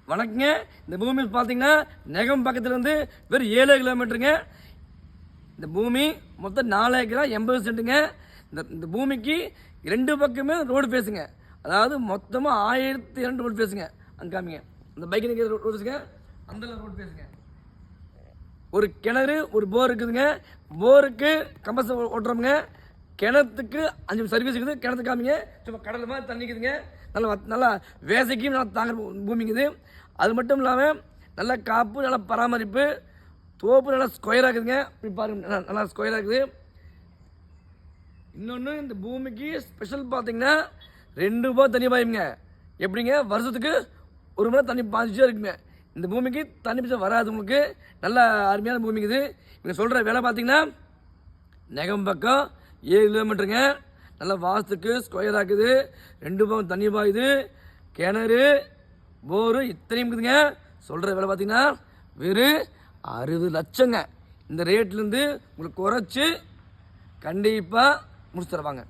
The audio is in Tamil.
வணக்கங்க. இந்த பூமி பார்த்தீங்கன்னா நெகம் பக்கத்துலேருந்து வெறும் 7 கிலோமீட்டருங்க. இந்த பூமி மொத்தம் 4 ஏக்கரா 80 சென்ட்டுங்க. இந்த பூமிக்கு 2 பக்கமே ரோடு பேசுங்க. அதாவது மொத்தமாக 1200 ரோடு பேசுங்க. அங்கே காமிங்க, அந்த பைக் நிற்கிற ரோடு பேசுங்க, அந்த ரோடு பேசுங்க. ஒரு கிணறு ஒரு போர் இருக்குதுங்க. போருக்கு கம்பஸ் ஓட்டுறோமுங்க. கிணத்துக்கு 5 சர்வீஸ் இருக்குது. கிணத்து காமிங்க, சும்மா கடல் மாதிரி தண்ணிக்குதுங்க. நல்லா வேசைக்கும் நல்லா தாங்குற பூமிக்குது. அது மட்டும் இல்லாமல் நல்லா காப்பு, நல்லா பராமரிப்பு, தோப்பு நல்லா ஸ்கொயராக இருக்குதுங்க. இப்படி பாருங்க, நல்லா ஸ்கொயராக இருக்குது. இன்னொன்று, இந்த பூமிக்கு ஸ்பெஷல் பார்த்தீங்கன்னா 2 ரூபா தண்ணி பாயுங்க. எப்படிங்க, வருஷத்துக்கு 1 மணி நேரம் தண்ணி பாய்ச்சிட்டே இருக்குங்க. இந்த பூமிக்கு தண்ணி பிரச்சனை வராது. உங்களுக்கு நல்ல அருமையான பூமிக்குது. இவங்க சொல்கிற விலை பார்த்தீங்கன்னா நெகம் பக்கம் 7 கிலோமீட்டருங்க. நல்லா வாஸ்துக்கு ஸ்கொயராக இருக்குது. 2 பக்கம் தண்ணி பாயுது. கிணறு போரு இத்தனையும் இருக்குதுங்க. சொல்கிற விலை பார்த்தீங்கன்னா வெறும் 60 லட்சங்க. இந்த ரேட்லேருந்து உங்களுக்கு குறைச்சி கண்டிப்பாக முடிச்சு தருவாங்க.